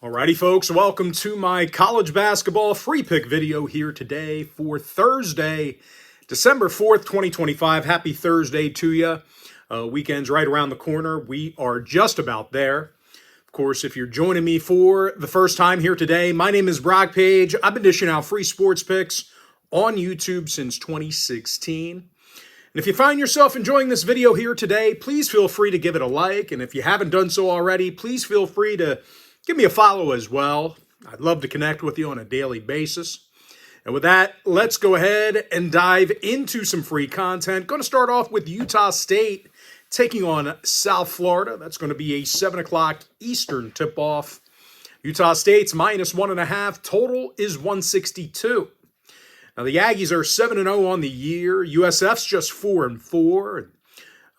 Alrighty, folks, welcome to my college basketball free pick video here today for Thursday, December 4th, 2025. Happy Thursday to you. Weekend's right around the corner. We are just about there. Of course, if you're joining me for the first time here today, my name is Brock Page. I've been dishing out free sports picks on YouTube since 2016. And if you find yourself enjoying this video here today, please feel free to give it a like. And if you haven't done so already, please feel free to give me a follow as well. I'd love to connect with you on a daily basis. And with that, let's go ahead and dive into some free content. Going to start off with Utah State taking on South Florida. That's going to be a 7 o'clock Eastern tip-off. Utah State's -1.5. Total is 162. Now, the Aggies are 7-0 on the year. USF's just 4-4.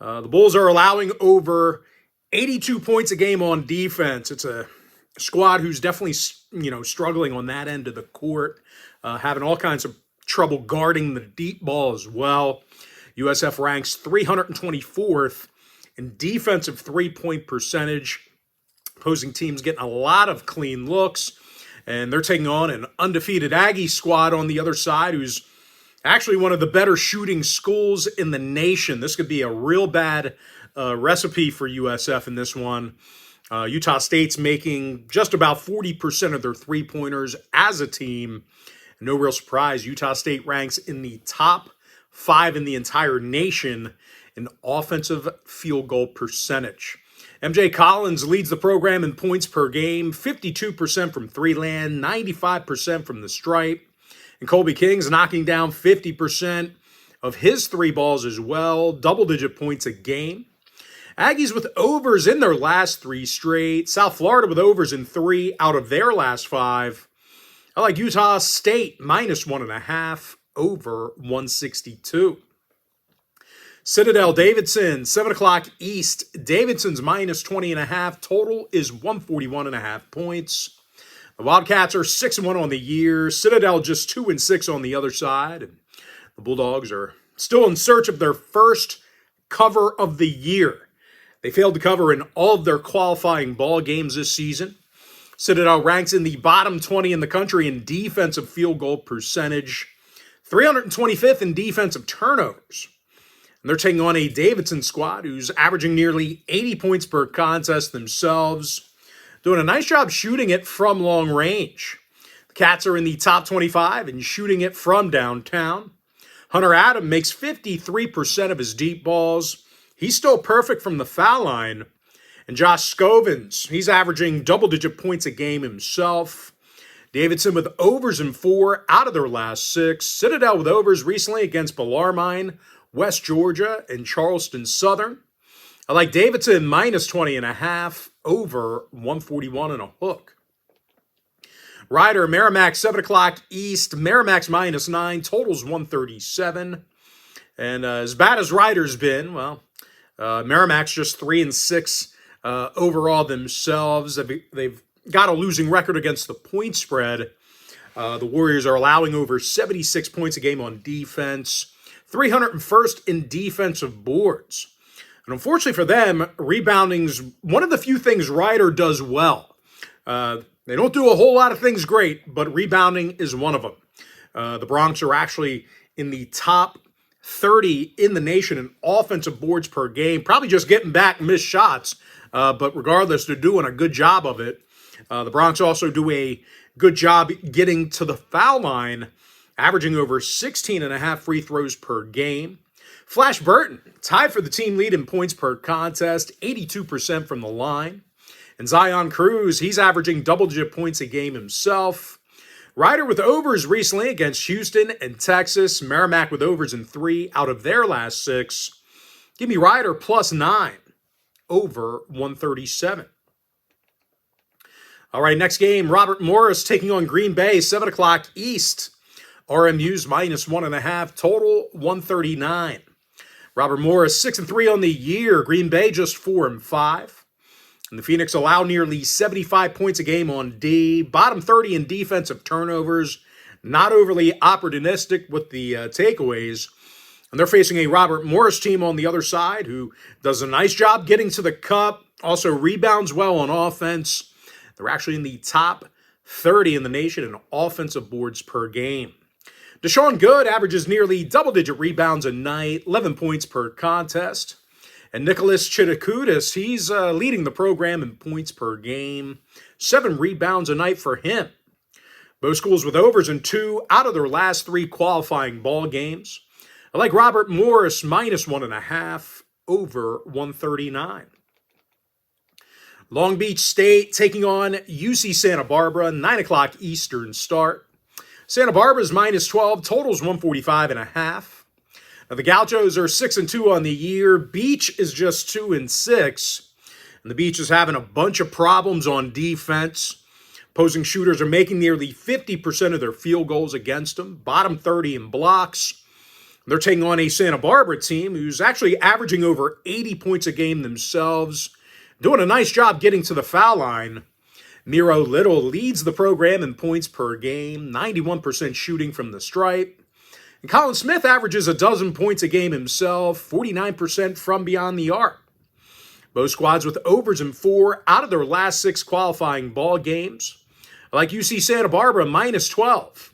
The Bulls are allowing over 82 points a game on defense. It's a squad who's definitely, struggling on that end of the court, having all kinds of trouble guarding the deep ball as well. USF ranks 324th in defensive three-point percentage. Opposing teams getting a lot of clean looks, and they're taking on an undefeated Aggie squad on the other side, who's actually one of the better shooting schools in the nation. This could be a real bad recipe for USF in this one. Utah State's making just about 40% of their three-pointers as a team. No real surprise, Utah State ranks in the top 5 in the entire nation in offensive field goal percentage. MJ Collins leads the program in points per game, 52% from three-land, 95% from the stripe. And Colby King's knocking down 50% of his three balls as well, double-digit points a game. Aggies with overs in their last 3 straight. South Florida with overs in 3 out of their last 5. I like Utah State -1.5 over 162. Citadel Davidson, 7 o'clock East. Davidson's -20.5. Total is 141.5 points. The Wildcats are 6-1 on the year. Citadel just 2-6 on the other side. And the Bulldogs are still in search of their first cover of the year. They failed to cover in all of their qualifying ball games this season. Citadel ranks in the bottom 20 in the country in defensive field goal percentage, 325th in defensive turnovers. And they're taking on a Davidson squad who's averaging nearly 80 points per contest themselves, doing a nice job shooting it from long range. The Cats are in the top 25 and shooting it from downtown. Hunter Adam makes 53% of his deep balls. He's still perfect from the foul line. And Josh Scovins, he's averaging double-digit points a game himself. Davidson with overs in 4 out of their last 6. Citadel with overs recently against Bellarmine, West Georgia, and Charleston Southern. I like Davidson -20.5 over 141 and a hook. Rider, Merrimack, 7 o'clock East. Merrimack's -9, totals 137. And as bad as Rider's been, well, Merrimack's just 3-6 overall themselves. They've got a losing record against the point spread. The Warriors are allowing over 76 points a game on defense, 301st in defensive boards. And unfortunately for them, rebounding's one of the few things Rider does well. They don't do a whole lot of things great, but rebounding is one of them. The Bronx are actually in the top 30 in the nation in offensive boards per game, probably just getting back missed shots, but regardless, they're doing a good job of it. The Bronx also do a good job getting to the foul line, averaging over 16.5 free throws per game. Flash Burton, tied for the team lead in points per contest, 82% from the line. And Zion Cruz, he's averaging double-digit points a game himself. Rider with overs recently against Houston and Texas. Merrimack with overs in 3 out of their last 6. Give me Rider +9 over 137. All right, next game, Robert Morris taking on Green Bay, 7 o'clock East. RMU's -1.5, total 139. Robert Morris, 6-3 on the year. Green Bay just 4-5. And the Phoenix allow nearly 75 points a game on D. Bottom 30 in defensive turnovers. Not overly opportunistic with the takeaways. And they're facing a Robert Morris team on the other side who does a nice job getting to the cup. Also rebounds well on offense. They're actually in the top 30 in the nation in offensive boards per game. Deshaun Good averages nearly double-digit rebounds a night, 11 points per contest. And Nicholas Chitakudis, he's leading the program in points per game, 7 rebounds a night for him. Both schools with overs in 2 out of their last 3 qualifying ball games. I like Robert Morris, -1.5, over 139. Long Beach State taking on UC Santa Barbara, 9 o'clock Eastern start. Santa Barbara's -12, totals 145.5. Now the Gauchos are 6-2 on the year. Beach is just 2-6. And the Beach is having a bunch of problems on defense. Opposing shooters are making nearly 50% of their field goals against them, bottom 30 in blocks. They're taking on a Santa Barbara team who's actually averaging over 80 points a game themselves, doing a nice job getting to the foul line. Miro Little leads the program in points per game, 91% shooting from the stripe. And Colin Smith averages a dozen points a game himself, 49% from beyond the arc. Both squads with overs in 4 out of their last 6 qualifying ball games. I like UC Santa Barbara -12,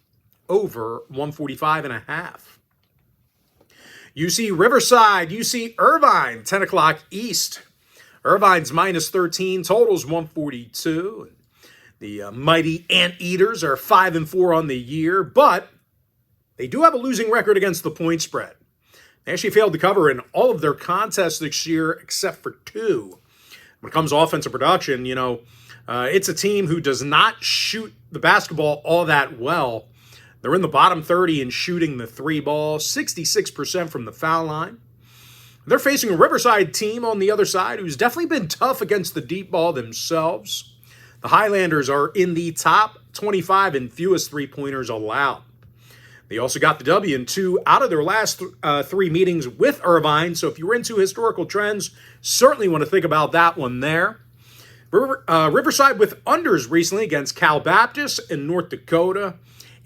over 145.5. UC Riverside, UC Irvine, 10 o'clock East. Irvine's -13, totals 142. The mighty Anteaters are 5-4 on the year, but they do have a losing record against the point spread. They actually failed to cover in all of their contests this year except for 2. When it comes to offensive production, it's a team who does not shoot the basketball all that well. They're in the bottom 30 in shooting the 3 ball, 66% from the foul line. They're facing a Riverside team on the other side who's definitely been tough against the deep ball themselves. The Highlanders are in the top 25 in fewest three-pointers allowed. They also got the W in 2 out of their last 3 meetings with Irvine, so if you're into historical trends, certainly want to think about that one there. Riverside with unders recently against Cal Baptist and North Dakota.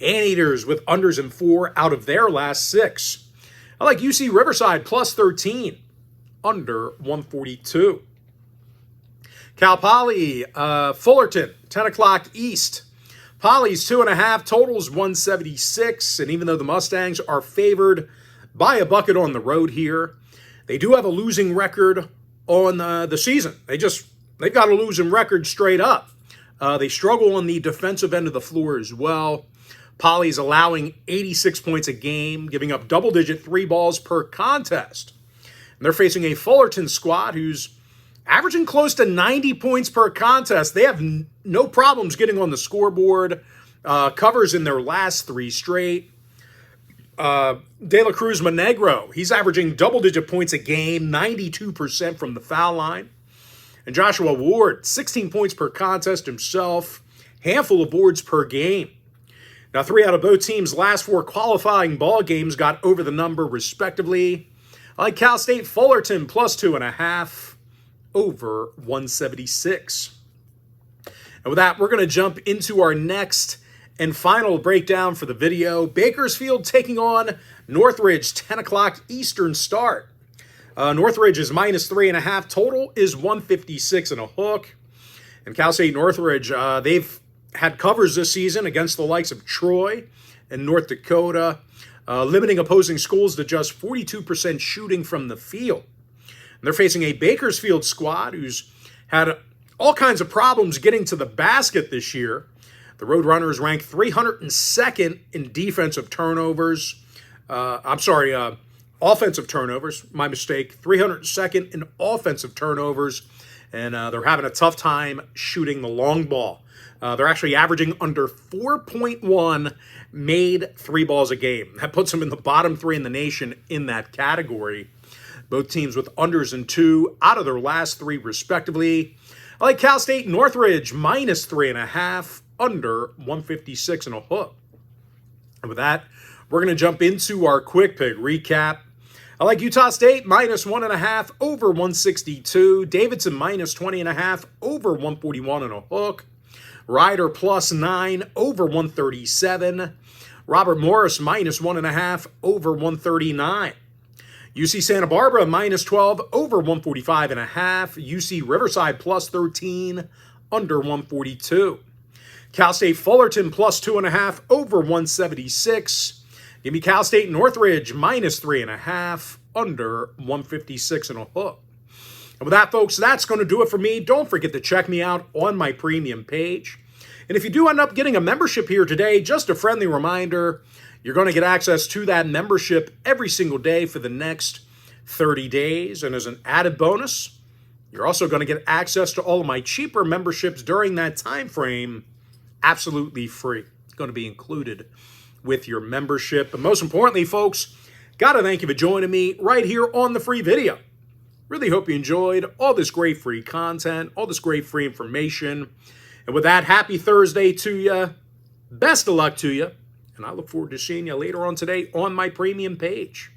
Anteaters with unders in 4 out of their last 6. I like UC Riverside +13, under 142. Cal Poly, Fullerton, 10 o'clock East. Poly's 2.5, totals 176, and even though the Mustangs are favored by a bucket on the road here, they do have a losing record on the season. They've got a losing record straight up. They struggle on the defensive end of the floor as well. Poly's allowing 86 points a game, giving up double-digit 3 balls per contest. And they're facing a Fullerton squad who's averaging close to 90 points per contest. They have no problems getting on the scoreboard. Covers in their last 3 straight. De La Cruz Monegro, he's averaging double-digit points a game, 92% from the foul line. And Joshua Ward, 16 points per contest himself, handful of boards per game. Now, 3 out of both teams' last 4 qualifying ball games got over the number, respectively. I like Cal State Fullerton +2.5, over 176. And with that, we're going to jump into our next and final breakdown for the video. Bakersfield taking on Northridge, 10 o'clock Eastern start. Northridge is -3.5. Total is 156 and a hook. And Cal State Northridge, they've had covers this season against the likes of Troy and North Dakota, limiting opposing schools to just 42% shooting from the field. And they're facing a Bakersfield squad who's had all kinds of problems getting to the basket this year. The Roadrunners rank 302nd in defensive turnovers. Offensive turnovers. My mistake. 302nd in offensive turnovers. And they're having a tough time shooting the long ball. They're actually averaging under 4.1 made 3 balls a game. That puts them in the bottom 3 in the nation in that category. Both teams with unders in 2 out of their last 3, respectively. I like Cal State Northridge -3.5, under 156 and a hook. And with that, we're going to jump into our quick pick recap. I like Utah State -1.5, over 162. Davidson -20.5, over 141 and a hook. Ryder +9, over 137. Robert Morris -1.5, over 139. UC Santa Barbara -12, over 145.5. UC Riverside +13, under 142. Cal State Fullerton plus 2.5 over 176. Give me Cal State Northridge minus 3.5 under 156 and a hook. And with that, folks, that's going to do it for me. Don't forget to check me out on my premium page. And if you do end up getting a membership here today, just a friendly reminder, you're going to get access to that membership every single day for the next 30 days. And as an added bonus, you're also going to get access to all of my cheaper memberships during that time frame, absolutely free. It's going to be included with your membership. But most importantly, folks, got to thank you for joining me right here on the free video. Really hope you enjoyed all this great free content, all this great free information. And with that, happy Thursday to you. Best of luck to you. And I look forward to seeing you later on today on my premium page.